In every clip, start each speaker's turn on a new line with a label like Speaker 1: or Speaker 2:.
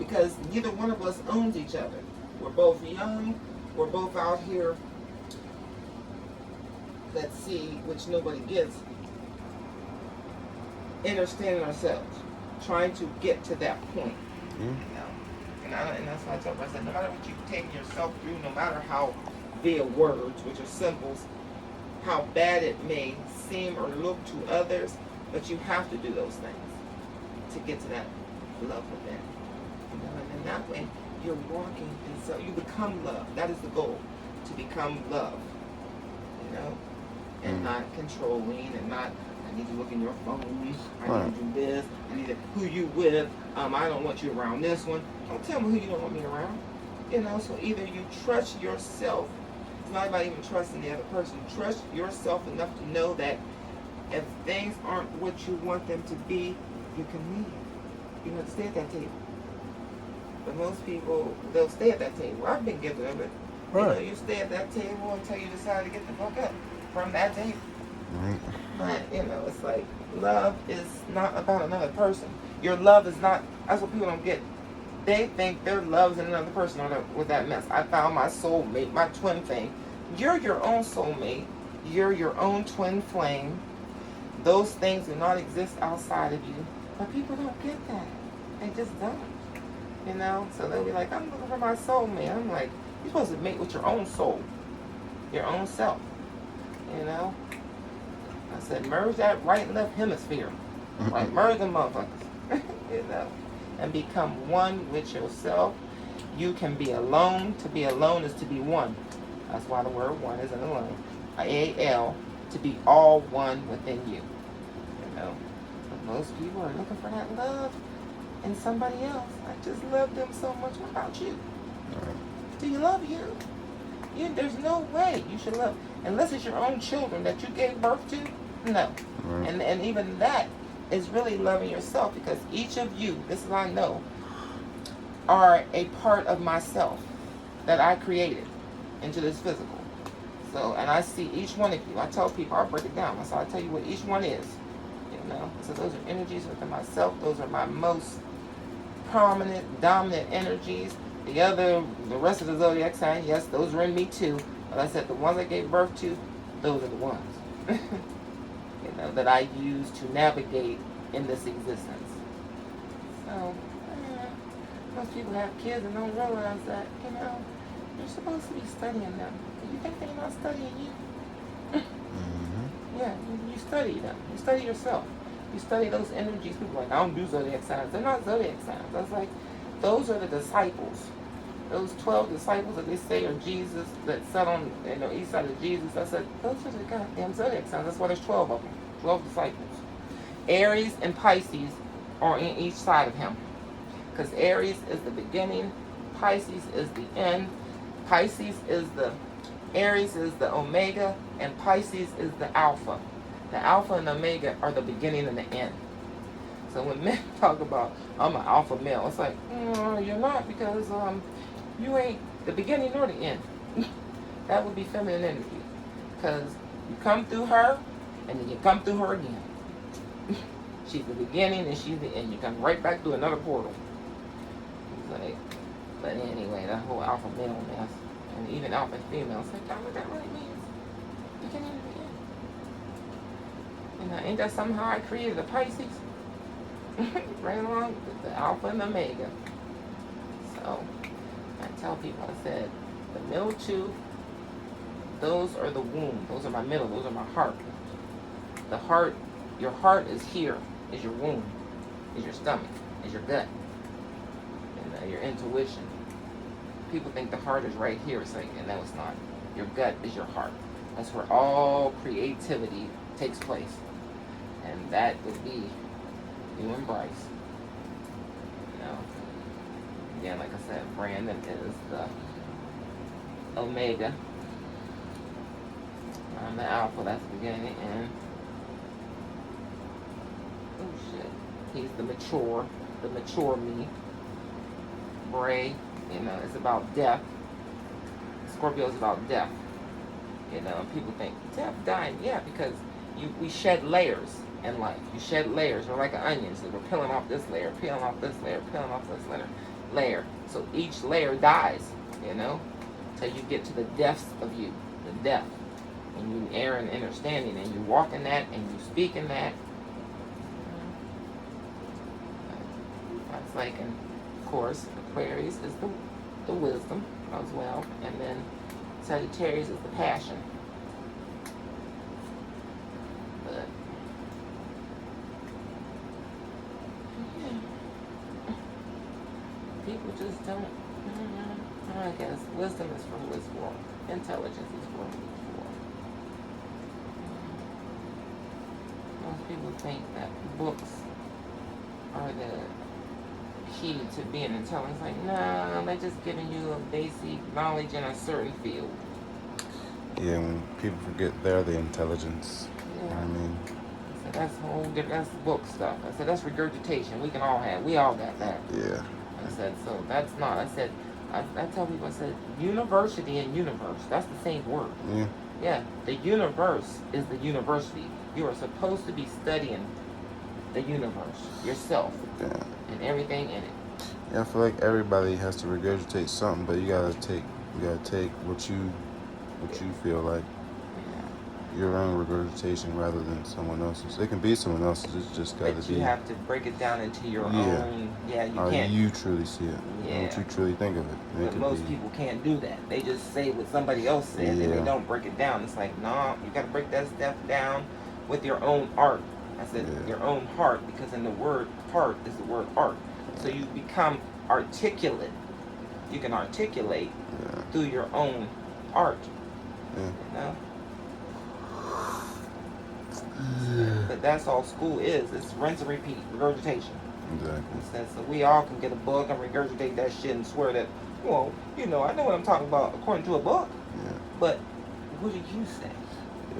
Speaker 1: because neither one of us owns each other. We're both young. We're both out here, let's see, which nobody gets, understanding ourselves, trying to get to that point. You know? And that's why I told her, I said, no matter what you take yourself through, no matter how via words, which are symbols, how bad it may seem or look to others, but you have to do those things to get to that love within. You know? And in that way, you're walking, and so you become love. That is the goal, to become love. You know? And not controlling, and not, I need to look in your phone, I need to do this, I need to, who you with, I don't want you around this one. Don't tell me who you don't want me around. You know, so either you trust yourself, it's not about even trusting the other person, trust yourself enough to know that if things aren't what you want them to be, you can leave. You have to stay at that table. But most people, they'll stay at that table. I've been guilty of it. You know, you stay at that table until you decide to get the fuck up from that table.
Speaker 2: Right.
Speaker 1: But, you know, it's like, love is not about another person. Your love is not, that's what people don't get. They think their love is in another person with that mess. I found my soulmate, my twin flame. You're your own soulmate. You're your own twin flame. Those things do not exist outside of you. But people don't get that. They just don't. You know? So they'll be like, I'm looking for my soulmate. I'm like, you're supposed to mate with your own soul. Your own self. You know? I said, merge that right and left hemisphere. Like, merge them motherfuckers. You know? And become one with yourself. You can be alone. To be alone is to be one. That's why the word one isn't alone. A-L, to be all one within you. You know? But most people are looking for that love in somebody else. I just love them so much. What about you? Do you love you? There's no way you should love, unless it's your own children that you gave birth to. No. And even that is really loving yourself, because each of you, this is I know, are a part of myself that I created into this physical. So, and I see each one of you. I tell people, I'll break it down. So I tell you what each one is. You know, so those are energies within myself. Those are my most prominent, dominant energies. The rest of the zodiac sign, yes, those are in me too. But I said the ones I gave birth to, those are the ones. You know, that I use to navigate in this existence. So, most people have kids and don't realize that, you know, you're supposed to be studying them. You think they're not studying you? Yeah, you study them. You study yourself. You study those energies. People are like, I don't do zodiac signs. They're not zodiac signs. I was like, those are the disciples. Those 12 disciples that they say are Jesus, that sat on east side of Jesus. I said, those are the goddamn zodiac signs. That's why there's 12 of them. 12 disciples. Aries and Pisces are in each side of him. Because Aries is the beginning, Pisces is the end. Aries is the omega, and Pisces is the alpha. The alpha and omega are the beginning and the end. So when men talk about, I'm an alpha male, it's like, you're not, because you ain't the beginning nor the end. That would be feminine energy. Because you come through her, and then you come through her again. She's the beginning and she's the end. You come right back through another portal. It's like, but anyway, that whole alpha male mess, and even alpha female, it's like, what that really means? Beginning and the end. And ain't that somehow I created a Pisces? Right along with the alpha and the omega. So I tell people, I said, the middle two, those are the womb. Those are my middle. Those are my heart. The heart, your heart is here, is your womb, is your stomach, is your gut, and your intuition. People think the heart is right here. It's like, and no, it's not. Your gut is your heart. That's where all creativity takes place. And that would be you and Bryce. You know, again, like I said, Brandon is the omega. I'm the alpha, that's the beginning and end. Oh shit. He's the mature me. Bray, you know, it's about death. Scorpio is about death. You know, and people think, death, dying. Yeah, because we shed layers in life. You shed layers. We're like an onion. So we're peeling off this layer, peeling off this layer, peeling off this layer. layer. So each layer dies, you know, till you get to the depths of you, the depth. And you err in understanding, and you walk in that, and you speak in that. That's like, and of course, Aquarius is the wisdom as well, and then Sagittarius is the passion. But yeah, people just don't. I guess wisdom is for who it's for. Intelligence is for who it's for. Most people think that books are the key to being intelligent. Like, nah, they're just giving you a basic knowledge in a certain field.
Speaker 2: Yeah, when people forget they're the intelligence.
Speaker 1: Yeah.
Speaker 2: You know what I mean?
Speaker 1: I said, that's whole different, that's book stuff. I said, that's regurgitation. We can all have, we all got that.
Speaker 2: Yeah.
Speaker 1: I said, so that's not, I said, I tell people, I said, university and universe, that's the same word.
Speaker 2: Yeah.
Speaker 1: Yeah, the universe is the university. You are supposed to be studying the universe, yourself,
Speaker 2: Yeah.
Speaker 1: and everything in it.
Speaker 2: Yeah, I feel like everybody has to regurgitate something, but you gotta take what you feel like your own regurgitation rather than someone else's. It can be someone else's. It's just gotta
Speaker 1: But
Speaker 2: be.
Speaker 1: you have to break it down into your
Speaker 2: Yeah.
Speaker 1: own. Yeah, you
Speaker 2: How
Speaker 1: can't.
Speaker 2: you truly see it.
Speaker 1: Yeah.
Speaker 2: And what you truly think of it. And it
Speaker 1: But
Speaker 2: could
Speaker 1: most
Speaker 2: be,
Speaker 1: people can't do that. They just say what somebody else said, and they
Speaker 2: Yeah.
Speaker 1: don't break it down. It's like, nah, you got to break that stuff down with your own art. I said
Speaker 2: Yeah.
Speaker 1: your own heart, because in the word heart is the word art. So you become articulate. You can articulate
Speaker 2: Yeah.
Speaker 1: through your own art.
Speaker 2: Yeah.
Speaker 1: You know. But that's all school is. It's rinse and repeat, regurgitation.
Speaker 2: Exactly.
Speaker 1: So we all can get a book and regurgitate that shit and swear that, well, you know, I know what I'm talking about according to a book.
Speaker 2: Yeah.
Speaker 1: But what do you say?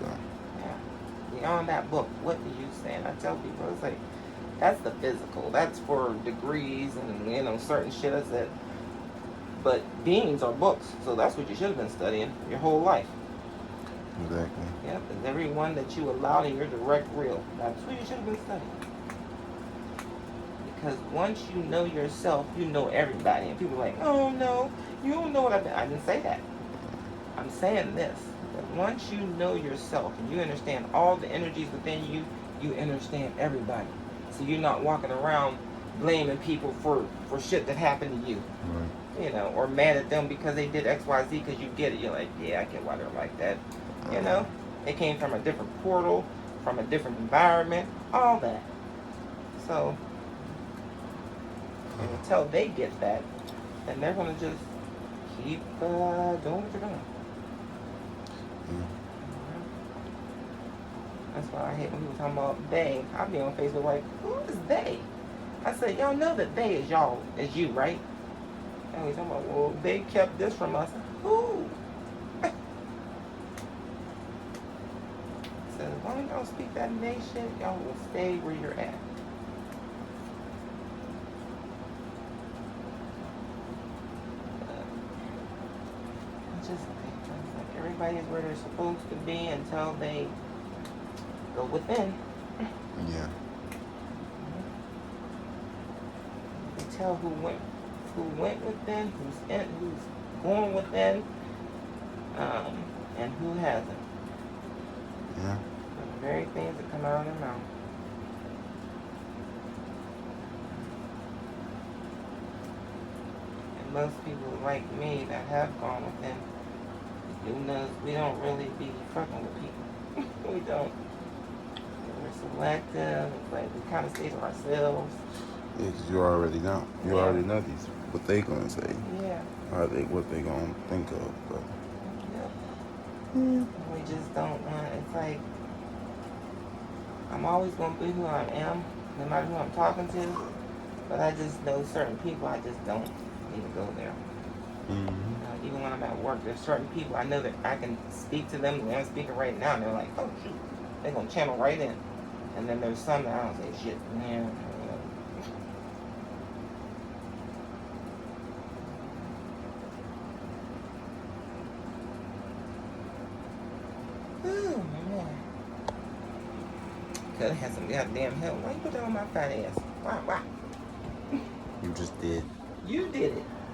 Speaker 2: Yeah.
Speaker 1: Yeah. Beyond that book, what do you say? And I tell people, it's like, that's the physical. That's for degrees and, you know, certain shit. I said, but beings are books. So that's what you should have been studying your whole life.
Speaker 2: Exactly.
Speaker 1: Yep. And every one that you allowed in your direct reel, that's what you should have been studying. Because once you know yourself, you know everybody. And people are like, oh no, you don't know what I've been. I didn't say that. I'm saying this. That once you know yourself and you understand all the energies within you, you understand everybody. So you're not walking around blaming people for shit that happened to you.
Speaker 2: Right.
Speaker 1: You know, or mad at them because they did X, Y, Z because you get it. You're like, yeah, I get why they're like that. You know, they came from a different portal, from a different environment, all that. So, and until they get that, then they're going to just keep doing what they're doing. That's why I hate when people talk about they. I'll be on Facebook like, who is they? I said, y'all know that they is y'all, is you, right? And we talking about, well, they kept this from us. Who? So as long as y'all speak that they shit, y'all will stay where you're at. Just like everybody is where they're supposed to be until they go within.
Speaker 2: Yeah.
Speaker 1: You can tell who went within, who's going within, and who hasn't.
Speaker 2: Yeah.
Speaker 1: The very things that come out of their mouth. And most people like me that have gone within, you know, we don't really be fucking with people. We don't. We're selective. It's like we kind of stay to ourselves.
Speaker 2: Yeah, because you already know. You already know these what they gonna say.
Speaker 1: Yeah.
Speaker 2: Or what they gonna think of. But
Speaker 1: we just don't want. It's like I'm always gonna be who I am, no matter who I'm talking to. But I just know certain people. I just don't need to go there. Even when I'm at work, there's certain people I know that I can speak to them. I'm speaking right now, and they're like, "Oh shoot," they're gonna channel right in. And then there's some that I don't say shit. Yeah. Oh man. Could have had some goddamn help. Why you put that on my fat ass? Why?
Speaker 2: you just did.
Speaker 1: You did it.